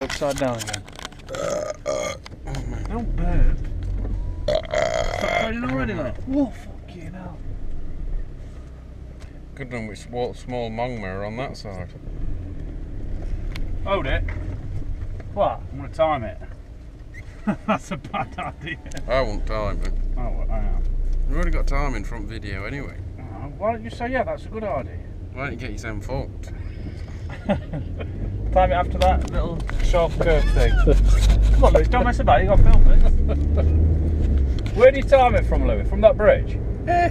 Upside down again. Oh man. Don't burp. Stop turning already, like. Whoa, fucking hell. Good one with small mong mirror on that side. Hold it. What? I'm gonna time it. That's a bad idea. I won't time it. Oh, well, I am. We've already got time in front video anyway. Oh, why don't you say, yeah, that's a good idea? Why don't you get yourself fucked? Time it after that little sharp curve thing. Come on, Lewis, don't mess about, you gotta film it. Where do you time it from, Lewis? From that bridge? Eh.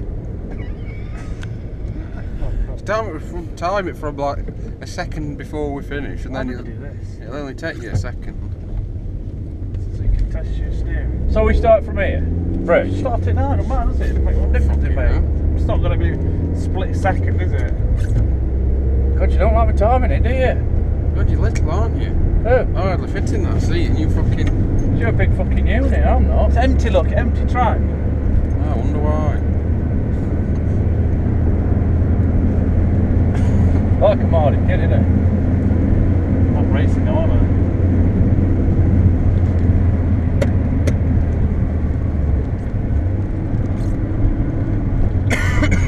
Time it from like a second before we finish, and then it'll only take you a second. So you can test your steering. So we start from here? Bridge? Start it now, don't matter, does it? It'll make one difference, mate. It's not going to be split second, is it? God, you don't like me timing it, do you? God, you're little, aren't you? Who? I hardly fit in that seat, and you fucking... You're a big fucking unit, I'm not. It's empty, look, empty track. I wonder why. Like a Mardy kid, isn't it? Not racing now, am I?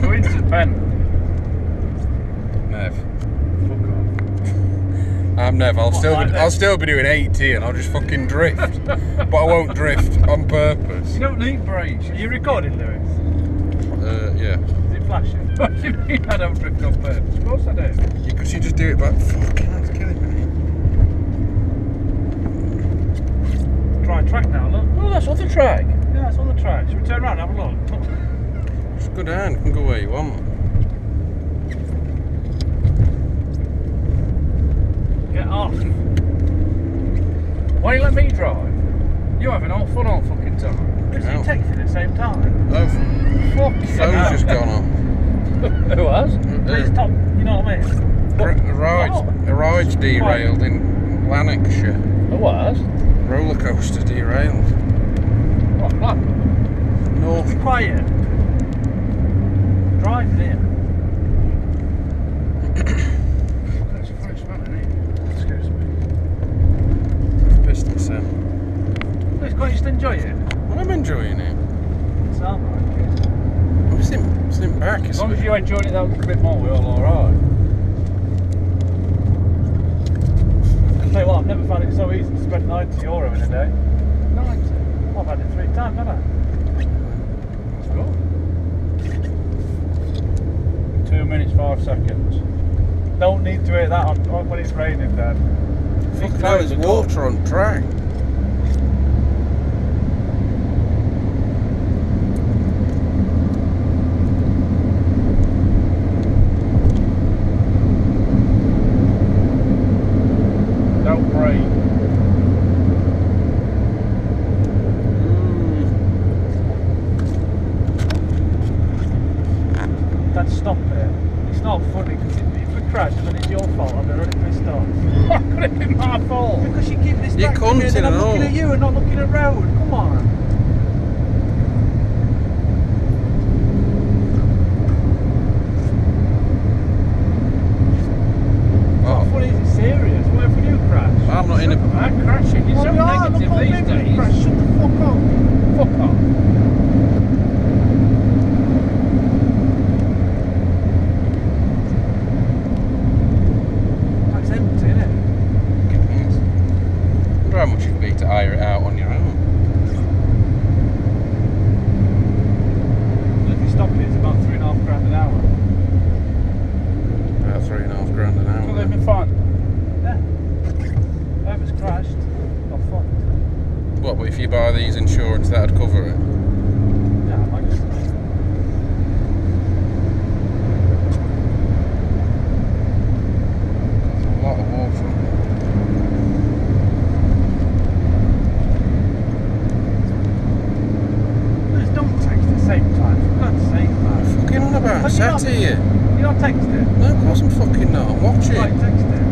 Go into Ben. Nev. Fuck off. I'm Nev. I'll still be doing 80 and I'll just fucking drift. But I won't drift on purpose. You don't need brakes. Are you recording, Lewis? Yeah. Is it flashing? What do you mean I don't drift on purpose? Of course I do. Because you just do it, but fucking that's killing me. Dry track now, look. Oh, that's on the track. Yeah, that's on the track. Should we turn around and have a look? Just go down, you can go where you want. Get off. Why don't you let me drive? You're having all fun all fucking time. Because you texting at the same time. Oh, fuck. phone's just gone off. Who has? Please stop, you know what I mean? A ride's derailed in Lanarkshire. Who has? Roller coaster derailed. What, black? No. Be quiet. Drive in. That's a funny smell, isn't it? Excuse me. Pissed myself. Let's go, just enjoy it. Well, I'm enjoying it. It's alright, kid. I'm sitting back. As long as you enjoyed it that a bit more, we're all alright. I'll tell you what, I've never found it so easy to spend €90 in a day. 90? Well, I've had it 3 times, haven't I? That's good. 2 minutes, 5 seconds. Don't need to hit that on when it's raining, Dad. Fuck, there's water on track. Don't brake. Dad, stop it. It's not funny because if we crash then it's your fault. I'll be really pissed off. Why could it be my fault? Because you keep distracting me and then I'm looking at you and not looking at road. Come on. Serious? What if we do crash? I'm not in a... I'm crashing. You're so negative these days. Crash. Shut the fuck up. Fuck off. That's empty, isn't it? It is. I wonder how much it'd be to hire it out on your own. Well, if you stop it, it's about £3.5 grand an hour. About £3.5 grand an hour. So they've been fine. Yeah. Whoever's crashed, got fucked. What, but if you buy these insurance, that'd cover it? Yeah, I might just... That's a lot of water. Just don't text at the same time, for God's sake, man. What are you fucking on about? I'm sat here. You're not texting? No, of course I'm fucking not. I'm watching. Like texting?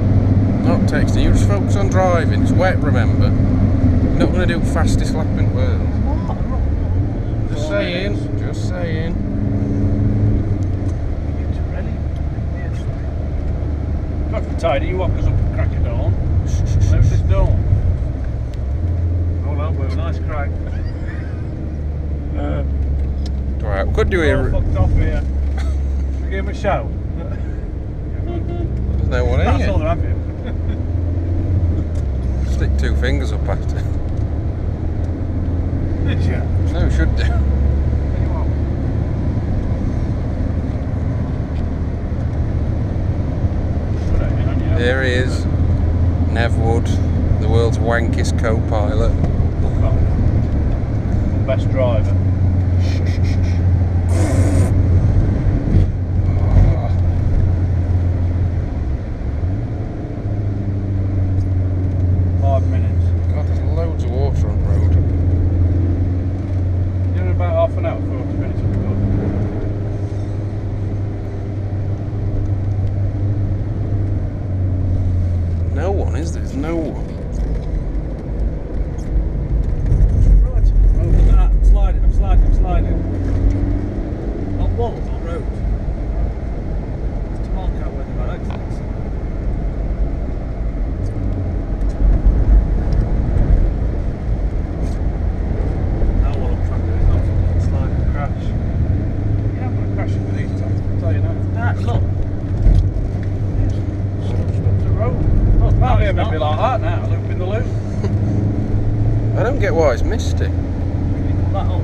Not texting. You just focus on driving. It's wet, remember? You're not going to do fastest lap in the world. What? Just saying. Just saying. You're really weird. Not for tidy, you walk us up and crack it on. Notice this door. do here? Fucked off here. We give him a shout. There's no one That's here. all they're having. Stick 2 fingers up at it. Did you? No, should do. There he is, Nev Wood, the world's wankest co-pilot. Best driver. God, there's loads of water on the road. You're in about half an hour, 40 minutes will be good. No one, is there? There's no one. Right. Oh, look at that. I'm sliding. On walls, on roads. It's to mark out where they've had accidents. Now what I'm trying to do is not fucking slide and crash. You're not going to crash into these times, I'll tell you now. Look. Stop the road. Look, that'll be a bit like that now, loop in the loop. I don't get why it's misty. Put that up.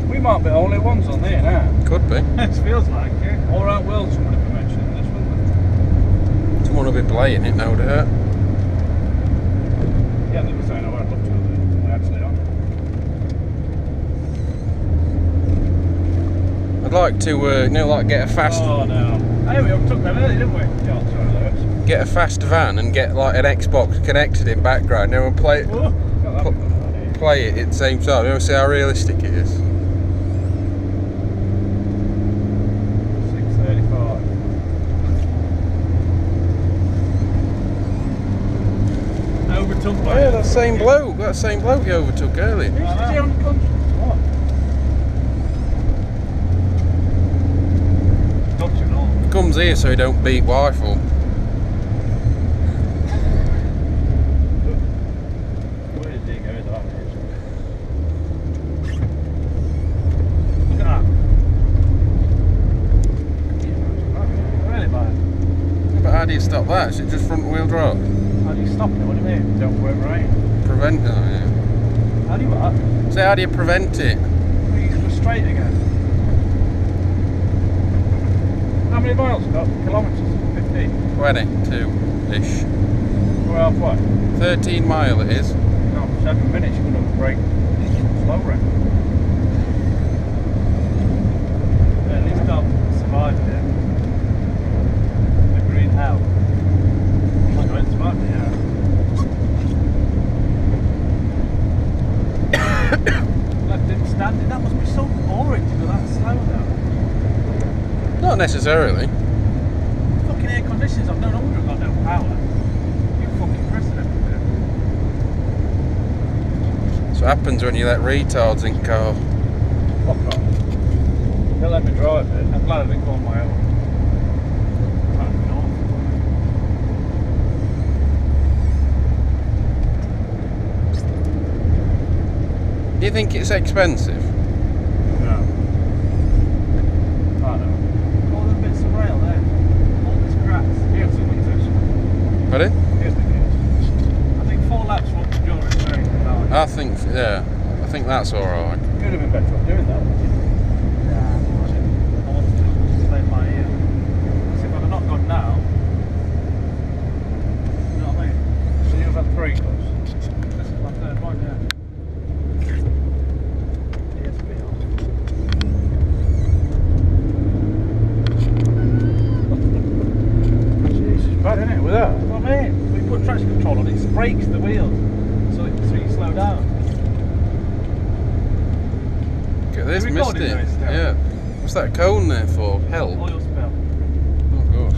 We might be the only ones on there now. Could be. It feels like it. All around world somebody be mentioning this, wouldn't Someone will be playing it, no doubt. they? Yeah, they were saying, oh, I'd love to go there. They actually are. I'd like to, get a fast, Oh no. Hey, we took them early, didn't we? Yeah, I'll try those. get a fast van and get like an Xbox connected in background, and play it, Oh, got that bit. play it at the same time. You know, see how realistic it is. 6:35. Overtook by Yeah, that same bloke you overtook earlier. Who's he on the country? What? Dodge and all. He comes here so he don't beat wife up. Where did he go? That is. Look at that. Really bad. But how do you stop that? Is it just front wheel drive? How do you stop it? What do you mean? Don't work right. Prevent it, yeah. How do you what? So how do you prevent it? You go straight again. How many miles got? Kilometres? 15. 22-ish. We're halfway. 13 mile it is. No, 7 minutes you're going to break. Slow rate. At least I've survived it. The green hell. I went smart, yeah. Left him standing. That must be so boring to go that slow now. Not necessarily. Fucking air conditioners, I've no wonder I've got no power. You fucking pressing everything. That's what happens when you let retards in car. Fuck off. They'll let me drive it. I'm glad I didn't go on my own. That'd have been awful. Do you think it's expensive? No. I know. All the bits of rail there. All this grass. Here's the windows. Pardon? Here's the case. I think 4 laps won't be during very I think that's alright. You'd have been better off doing that, wouldn't you? Yeah, I want to play it by ear. See, if I'd have not gone now, you know what I mean? So you've had 3 clubs. This is my 3rd one, yeah. ESP on. Jeez, it's bad, isn't it? With that? What I mean? We put traction control on, it brakes the wheels. So you slow down. Look at this, Are we missed recording it. those now? Yeah. What's that cone there for? Help. Oil spill. Oh god.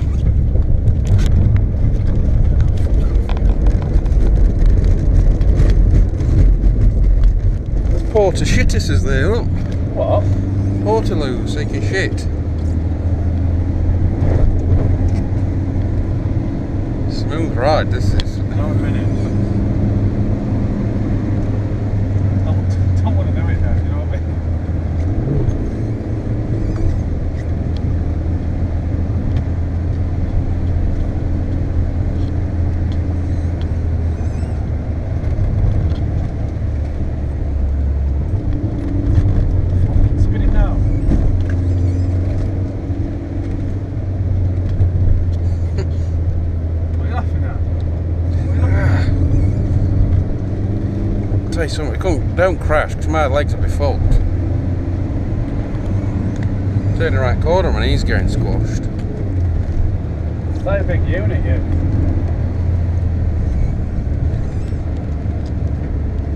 porter shittises there, look. What? Portaloos, they can shit. Smooth ride, this is. 9 minutes. Don't want to do it now, you know what I mean? Spin it now. What are you laughing at? I'll tell you something, don't crash, because my legs will be fucked. Turn the right corner and he's getting squashed. It's like a big unit, you.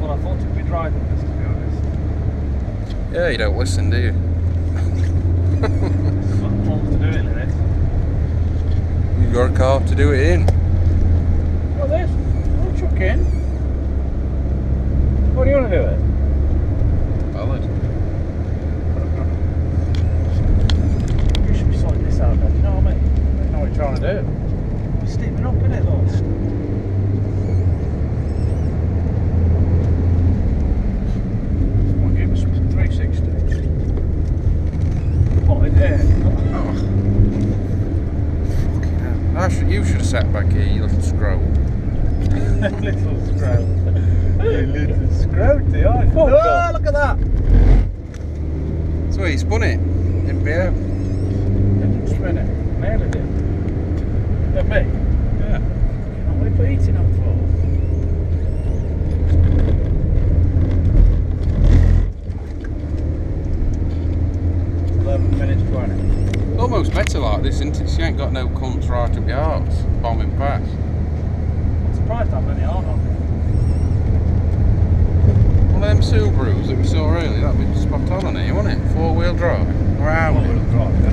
Well, I thought it'd be driving this, to be honest. Yeah, you don't listen, do you? It's not fun to do it in this. You've got a car to do it in. What this? Oh, chuck in. What do you want to do it? Valid. You should be sorting this out, then. You know what I mean? You know what you're trying to do. You're steaming up, innit, though? What, give us 360? What, in there? Oh. Fucking hell. You should have sat back here, you little scroll. Little scrout. You little scrouty, aren't you? Oh, look at that! So he spun it in beer. Didn't spin it. Nailed it. Yeah, me? Yeah. What are you eating up for? Minutes 20. Almost better like this, isn't it? She ain't got no cunts right up your arse, bombing past. I'm surprised how many aren't on. One of them Subarus that we saw earlier, that'd be spot on here, wouldn't it? 4-wheel drive. Or Audi. Four-wheel drive, yeah.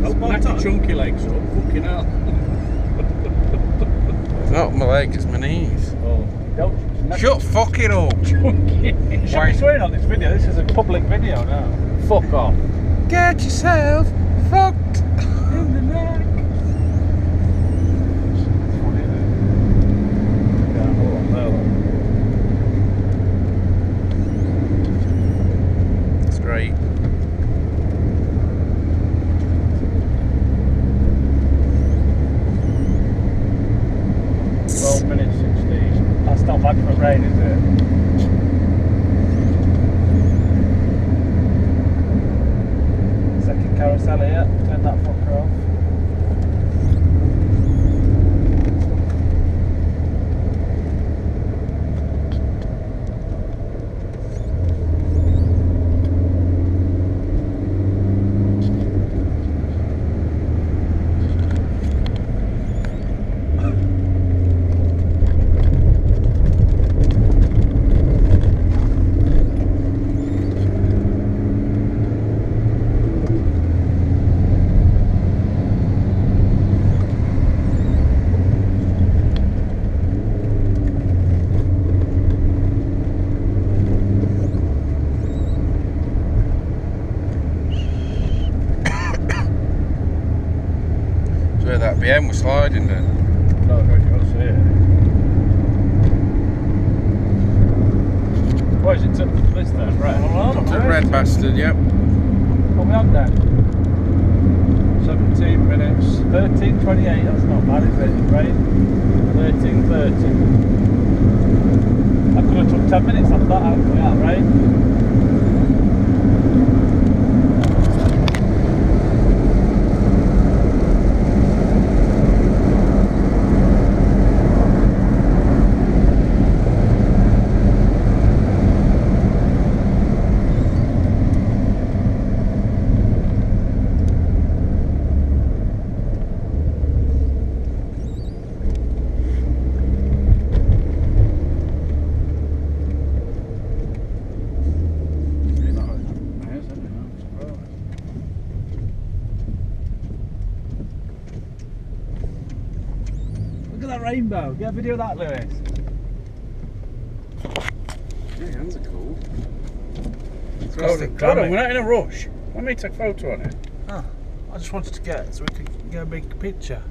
Ooh, Knock your chunky legs up, fucking hell. It's not my leg, it's my knees. Oh, don't. Shut fucking up! Chunky. You should be swearing on this video. This is a public video now. Fuck off. Get yourself fucked In the neck. Funny, isn't it? Yeah, hold on, there. Straight. Minutes 16. That's not bad for rain, is it? Second carousel here. Turn that fucker off. Where that BM was sliding then. No, no, you won't see it. What is it to this then? Right, hold on. Took red bastard, yep. What we on then? 17 minutes. 13:28, that's not bad, is it? Right? 13:30. I could have took 10 minutes off that actually, yeah, right? that rainbow. Get a video of that, Lewis. Yeah, hands are cool. We're not in a rush. Let me take a photo on it. Oh, I just wanted to get so we could get a big picture.